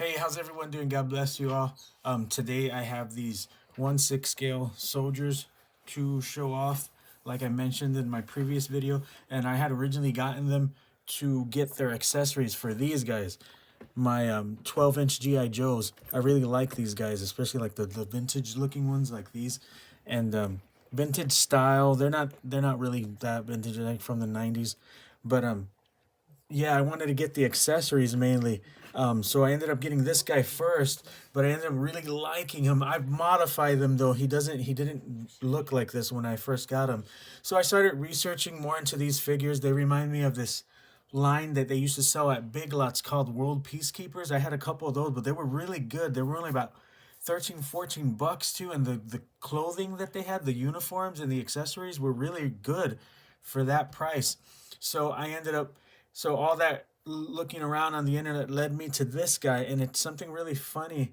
Hey, how's everyone doing? God bless you all. Today I have these 1/6 scale soldiers to show off, like I mentioned in my previous video, and I had originally gotten them to get their accessories for these guys. My 12-inch GI Joes. I really like these guys, especially like the vintage looking ones like these, and vintage style. They're not really that vintage, like from the 90s, but yeah, I wanted to get the accessories mainly. So I ended up getting this guy first, but I ended up really liking him. I've modified him though. He didn't look like this when I first got him. So I started researching more into these figures. They remind me of this line that they used to sell at Big Lots called World Peacekeepers. I had a couple of those, but they were really good. They were only about 13, 14 bucks too, and the clothing that they had, the uniforms and the accessories were really good for that price. So I ended up so all that looking around on the internet led me to this guy, and it's something really funny.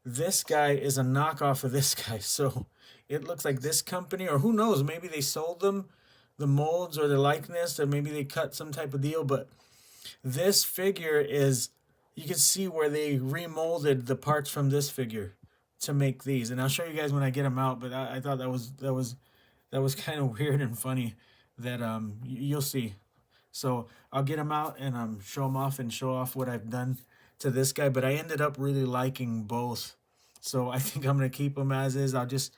This guy is a knockoff of this guy, so it looks like this company, or who knows, maybe they sold them the molds or the likeness, or maybe they cut some type of deal. But this figure is, you can see where they remolded the parts from this figure to make these, and I'll show you guys when I get them out. But I thought that was kind of weird and funny that you'll see. So I'll get them out and show them off and show off what I've done to this guy. But I ended up really liking both. So I think I'm going to keep them as is. I'll just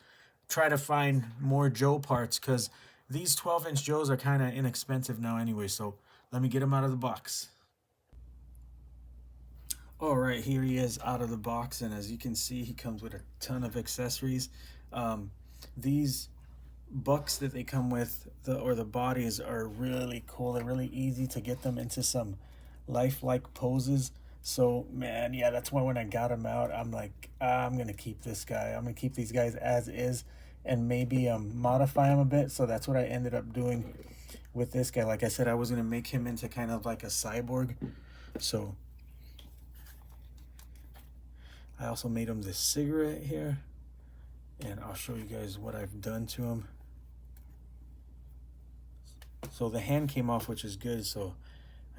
try to find more Joe parts because these 12-inch Joes are kind of inexpensive now anyway. So let me get them out of the box. All right, here he is out of the box. And as you can see, he comes with a ton of accessories. These bucks that they come with, the bodies, are really cool. They're really easy to get them into some lifelike poses. So man, yeah, that's why when I got him out, I'm like, I'm gonna keep this guy. I'm gonna keep these guys as is, and maybe modify him a bit. So that's what I ended up doing with this guy. Like I said, I was gonna make him into kind of like a cyborg. So I also made him this cigarette here, and I'll show you guys what I've done to him. So the hand came off, which is good. So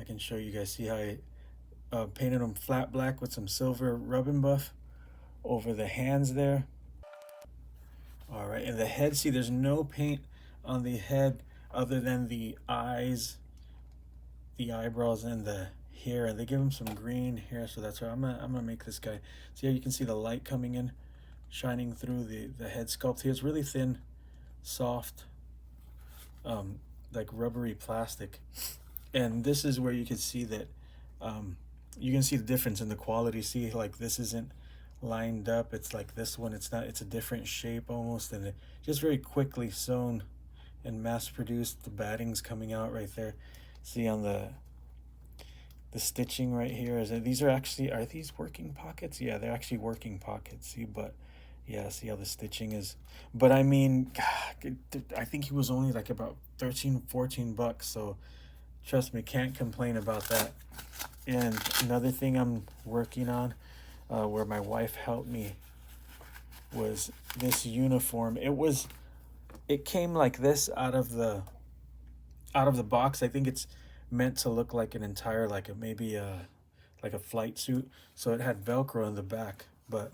I can show you guys. See how I painted them flat black with some silver rubbing buff over the hands there. All right, and the head, see there's no paint on the head other than the eyes, the eyebrows, and the hair. They give him some green hair, so that's why I'm gonna make this guy. See how you can see the light coming in, shining through the head sculpt here. It's really thin, soft, like rubbery plastic. And this is where you can see that you can see the difference in the quality. See, like this isn't lined up. It's like this one. It's not. It's a different shape almost, and it just very quickly sewn and mass produced. The batting's coming out right there. See on the stitching right here. These are actually, are these working pockets? Yeah, they're actually working pockets. See, but yeah, see how the stitching is. But I mean, God, I think he was only like about 13, 14 bucks. So trust me, can't complain about that. And another thing I'm working on, where my wife helped me, was this uniform. It came like this out of the box. I think it's meant to look like an entire, like a, maybe a like a flight suit. So it had Velcro in the back, but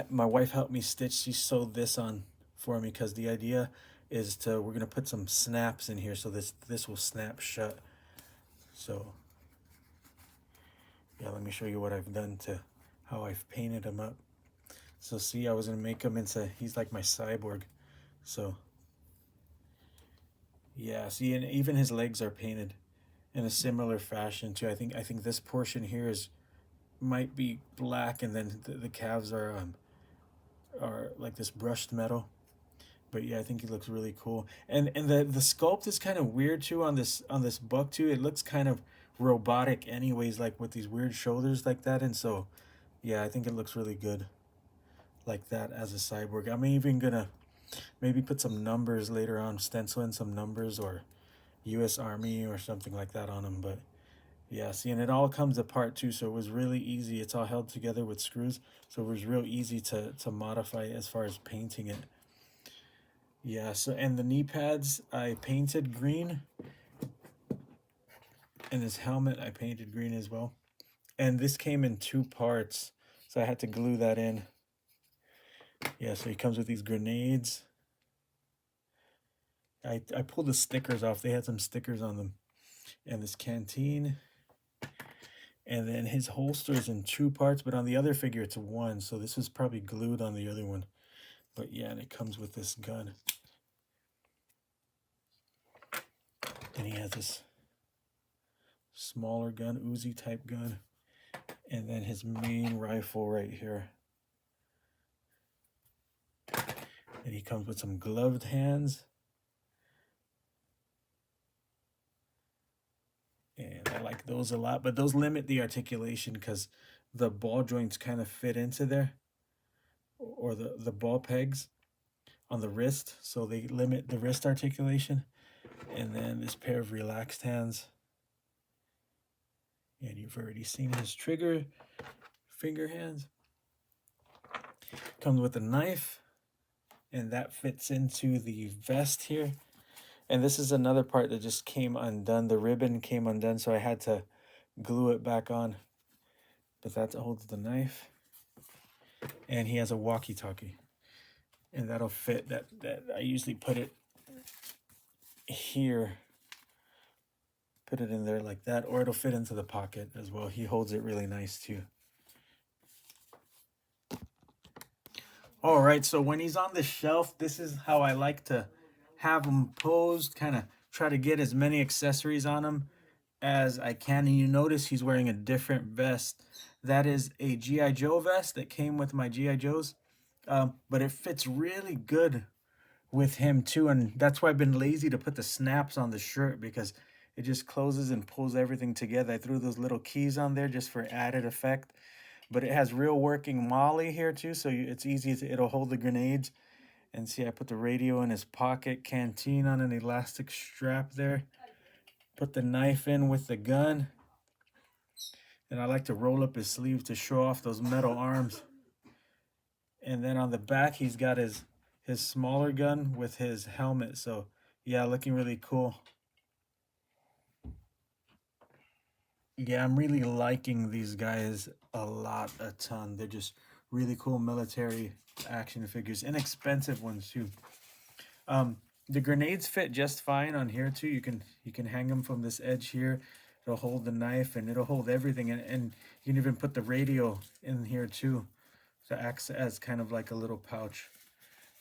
my wife helped me stitch. She sewed this on for me because the idea is we're gonna put some snaps in here so this will snap shut. So yeah, let me show you what I've done to how I've painted him up. So see, I was gonna make him into, he's like my cyborg. So yeah, see, and even his legs are painted in a similar fashion too. I think this portion here is might be black, and then the calves are like this brushed metal. But yeah, I think he looks really cool. And the sculpt is kind of weird too on this buck too. It looks kind of robotic anyways, like with these weird shoulders like that. And so yeah, I think it looks really good like that as a cyborg. I'm even gonna maybe put some numbers later on, stencil in some numbers or US Army or something like that on him. But yeah, see, and it all comes apart too, so it was really easy. It's all held together with screws, so it was real easy to modify as far as painting it. Yeah, so, and the knee pads I painted green, and his helmet I painted green as well. And this came in 2 parts, so I had to glue that in. Yeah, so he comes with these grenades. I pulled the stickers off. They had some stickers on them. And this canteen. And then his holster is in 2 parts, but on the other figure it's 1. So this was probably glued on the other one. But yeah, and it comes with this gun. And he has this smaller gun, Uzi type gun. And then his main rifle right here. And he comes with some gloved hands. And I like those a lot, but those limit the articulation because the ball joints kind of fit into there, or the ball pegs on the wrist, so they limit the wrist articulation. And then this pair of relaxed hands. And you've already seen his trigger finger hands. Comes with a knife, and that fits into the vest here. And this is another part that just came undone. The ribbon came undone, so I had to glue it back on. But that holds the knife. And he has a walkie-talkie. And that'll fit. That I usually put it here. Put it in there like that, or it'll fit into the pocket as well. He holds it really nice too. All right, so when he's on the shelf, this is how I like to have him posed, kind of try to get as many accessories on him as I can. And you notice he's wearing a different vest. That is a G.I. Joe vest that came with my G.I. Joes, but it fits really good with him too. And that's why I've been lazy to put the snaps on the shirt, because it just closes and pulls everything together. I threw those little keys on there just for added effect. But it has real working MOLLE here too, so it's easy. It'll hold the grenades. And see, I put the radio in his pocket, canteen on an elastic strap there. Put the knife in with the gun. And I like to roll up his sleeve to show off those metal arms. And then on the back, he's got his smaller gun with his helmet. So yeah, looking really cool. Yeah, I'm really liking these guys a ton. They're just really cool military action figures, inexpensive ones too. The grenades fit just fine on here too. You can hang them from this edge here. It'll hold the knife and it'll hold everything, and you can even put the radio in here too, to act as kind of like a little pouch.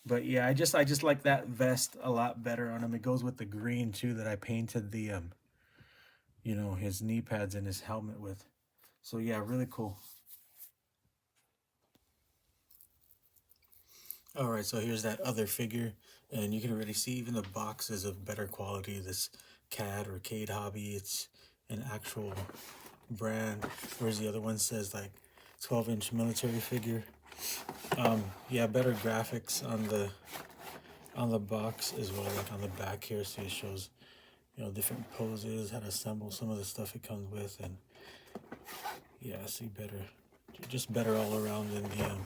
But yeah, I just like that vest a lot better on him. It goes with the green too that I painted the you know, his knee pads and his helmet with. So yeah, really cool. All right, so here's that other figure, and you can already see even the box is of better quality. This CAD or Cade Hobby, it's an actual brand, whereas the other one says like 12-inch military figure. Yeah, better graphics on the box as well, like on the back here. See, it shows, you know, different poses, how to assemble some of the stuff it comes with, and yeah, see, better, just better all around. And the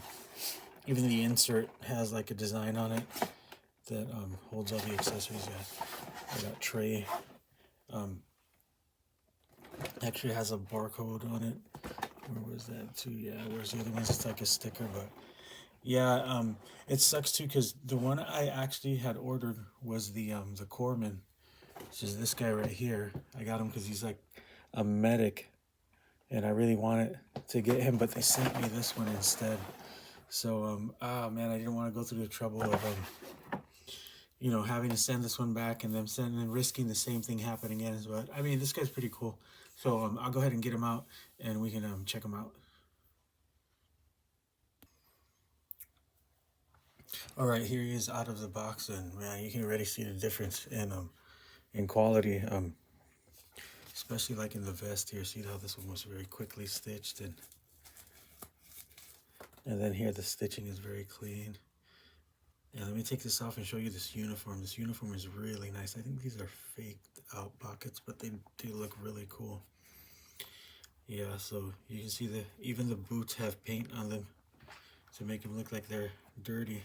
even the insert has like a design on it that holds all the accessories. Yeah, that tray actually has a barcode on it. Where was that too? Yeah, where's the other ones? It's like a sticker, but yeah, it sucks too because the one I actually had ordered was the Corpsman, which is this guy right here. I got him because he's like a medic, and I really wanted to get him, but they sent me this one instead. So oh man, I didn't want to go through the trouble of you know, having to send this one back and them sending and risking the same thing happening again. But I mean, this guy's pretty cool. So I'll go ahead and get him out, and we can check him out. All right, here he is out of the box, and man, you can already see the difference in quality. Especially like in the vest here. See how this one was very quickly stitched, and then here the stitching is very clean. Yeah, let me take this off and show you this uniform. This uniform is really nice. I think these are faked out pockets, but they look really cool. Yeah, so you can see even the boots have paint on them to make them look like they're dirty.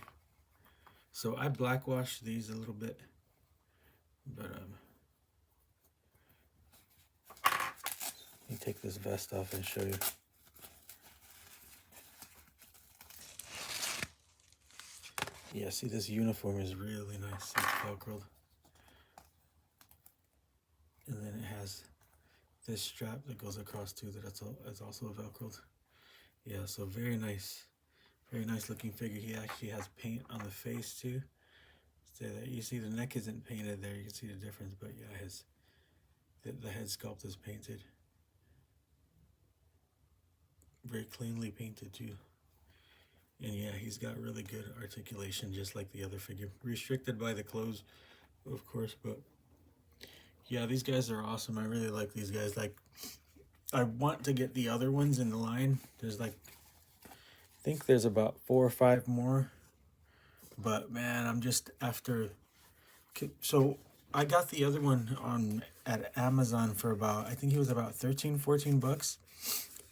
So I blackwashed these a little bit, but you take this vest off and show you. Yeah, see, this uniform is really nice. It's velcroed. And then it has this strap that goes across too, that's also velcroed. Yeah, so very nice. Very nice looking figure. He actually has paint on the face too. So that you see the neck isn't painted there. You can see the difference, but yeah, the head sculpt is painted. Very cleanly painted too. And yeah, he's got really good articulation, just like the other figure. Restricted by the clothes, of course, but yeah, these guys are awesome. I really like these guys. Like, I want to get the other ones in the line. There's like, I think there's about 4 or 5 more. But man, I'm just after. So I got the other one at Amazon for about, I think it was about 13, 14 bucks.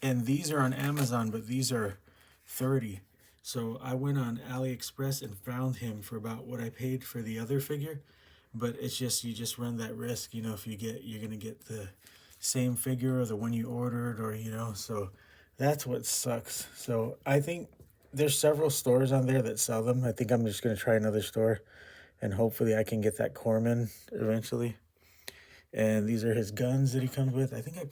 And these are on Amazon, but these are 30. So I went on AliExpress and found him for about what I paid for the other figure. But it's just, you just run that risk, you know, if you're going to get the same figure or the one you ordered, or, you know, so that's what sucks. So I think there's several stores on there that sell them. I think I'm just going to try another store and hopefully I can get that Corman eventually. And these are his guns that he comes with. I think I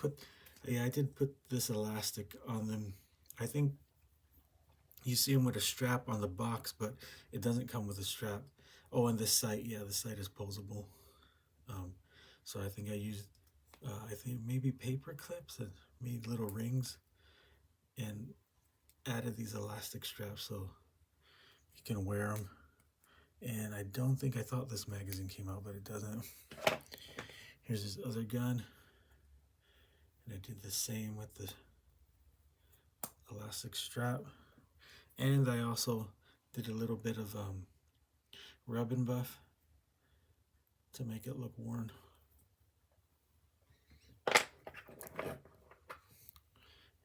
did put this elastic on them. I think you see him with a strap on the box, but it doesn't come with a strap. Oh, and this sight, yeah, the sight is posable. So I think I used, I think maybe paper clips and made little rings and added these elastic straps so you can wear them. And I don't think, I thought this magazine came out, but it doesn't. Here's his other gun. And I did the same with the elastic strap. And I also did a little bit of rub and buff to make it look worn.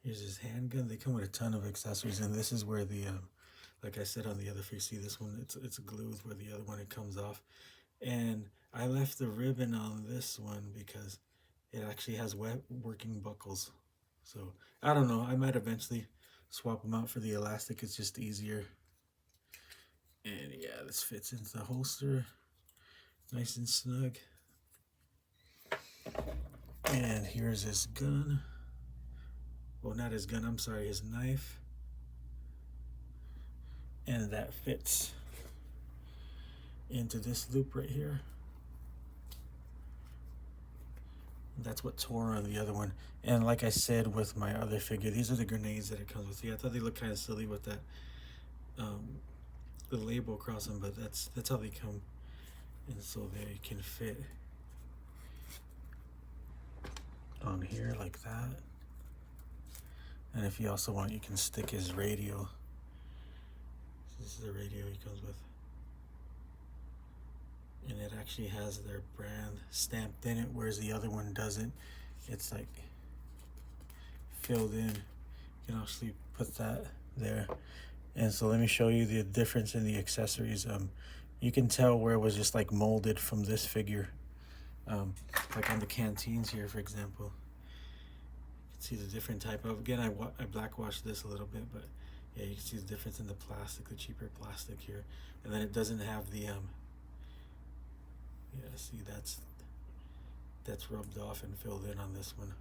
Here's his handgun. They come with a ton of accessories, and this is where the, like I said on the other figure, see this one, it's glued, where the other one, it comes off. And I left the ribbon on this one because it actually has working buckles. So I don't know, I might eventually swap them out for the elastic. It's just easier. And yeah, this fits into the holster nice and snug. And here's his gun. Well, not his gun, I'm sorry, his knife. And that fits into this loop right here. That's what tore on the other one. And like I said with my other figure, these are the grenades that it comes with. Yeah, I thought they looked kind of silly with that the label across them, but that's how they come. And so they can fit on here like that. And if you also want, you can stick his radio. This is the radio he comes with. And it actually has their brand stamped in it, whereas the other one doesn't. It's like filled in. You can actually put that there. And so let me show you the difference in the accessories. You can tell where it was just like molded from this figure. Like on the canteens here, for example. You can see the different type of, again, I black washed this a little bit, but yeah, you can see the difference in the plastic, the cheaper plastic here. And then it doesn't have the, yeah, see, that's rubbed off and filled in on this one.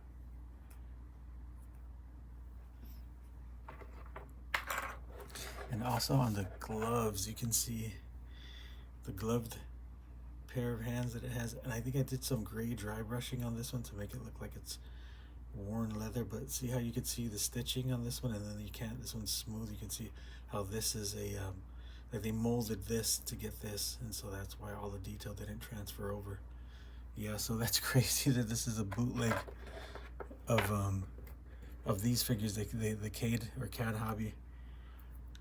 And also on the gloves, you can see the gloved pair of hands that it has. And I think I did some gray dry brushing on this one to make it look like it's worn leather. But see how you can see the stitching on this one, and then you can't, this one's smooth. You can see how this is a, like they molded this to get this. And so that's why all the detail didn't transfer over. Yeah, so that's crazy that this is a bootleg of these figures, the Cade or Cad Hobby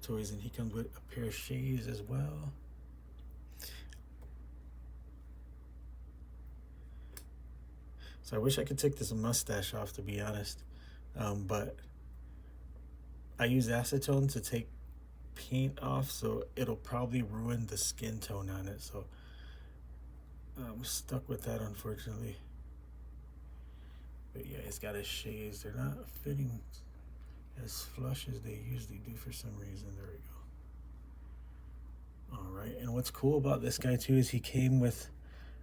toys, and he comes with a pair of shades as well. So I wish I could take this mustache off, to be honest, but I use acetone to take paint off, so it'll probably ruin the skin tone on it, so I'm stuck with that, unfortunately. But yeah, it's got his shades. They're not fitting as flush as they usually do for some reason. There we go. All right, and what's cool about this guy too is he came with,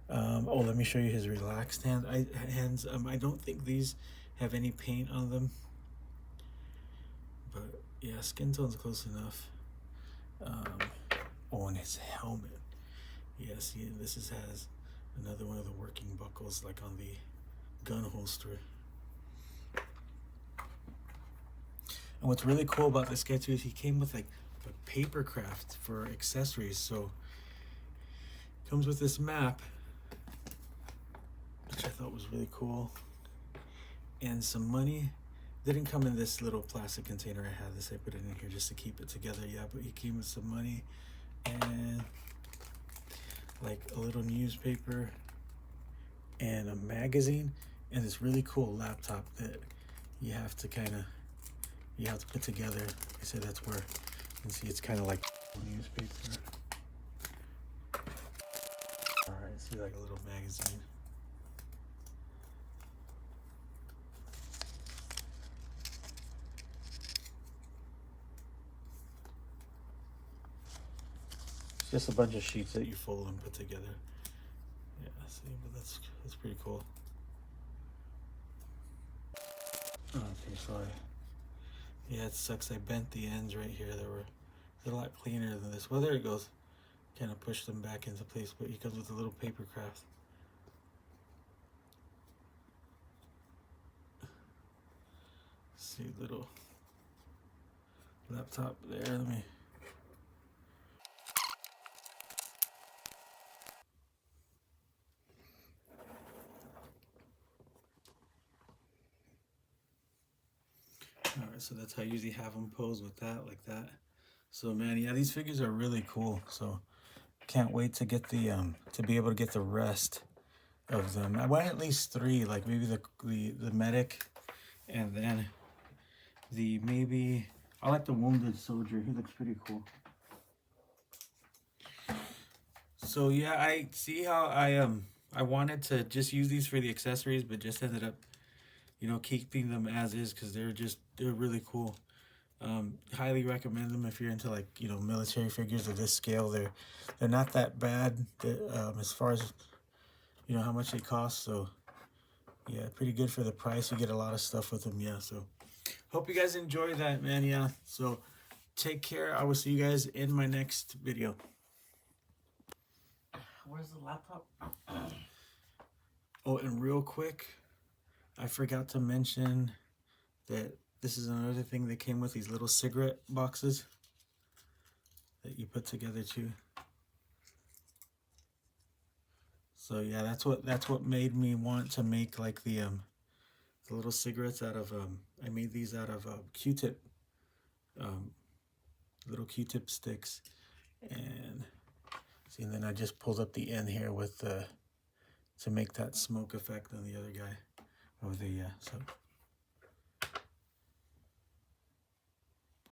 oh, let me show you his relaxed hands. I don't think these have any paint on them, but yeah, skin tone's close enough. Oh, and his helmet. Yeah, see, this has another one of the working buckles like on the gun holster. And what's really cool about this guy too is he came with like a paper craft for accessories. So comes with this map, which I thought was really cool, and some money. Didn't come in this little plastic container I had. This I put it in here just to keep it together. Yeah, but he came with some money and like a little newspaper and a magazine and this really cool laptop that you have to put together. I said that's where you can see it's kind of like a newspaper. All right, see, like a little magazine. It's just a bunch of sheets that you fold and put together. Yeah, see, but that's pretty cool. Okay, sorry. Yeah, it sucks. I bent the ends right here. They're a lot cleaner than this. Well, there it goes. Kind of push them back into place, but he comes with a little paper craft. See, little laptop there. Let me. All right, so that's how I usually have them pose with that, like that. So man, yeah, these figures are really cool. So can't wait to get the to be able to get the rest of them. I want at least 3, like maybe the medic, and then I like the wounded soldier. He looks pretty cool. So yeah, I see how I wanted to just use these for the accessories, but just ended up, keeping them as is because they're really cool. Highly recommend them if you're into like military figures of this scale. They're not that bad as far as how much they cost. So yeah, pretty good for the price. You get a lot of stuff with them. Yeah, so hope you guys enjoy that, man. Yeah, so take care. I will see you guys in my next video. Where's the laptop? Oh, and real quick, I forgot to mention that this is another thing that came with, these little cigarette boxes that you put together too. So yeah, that's what made me want to make like the little cigarettes out of I made these out of Q-tip, little Q-tip sticks, and see, and then I just pulled up the end here with to make that smoke effect on the other guy over there. Yeah, so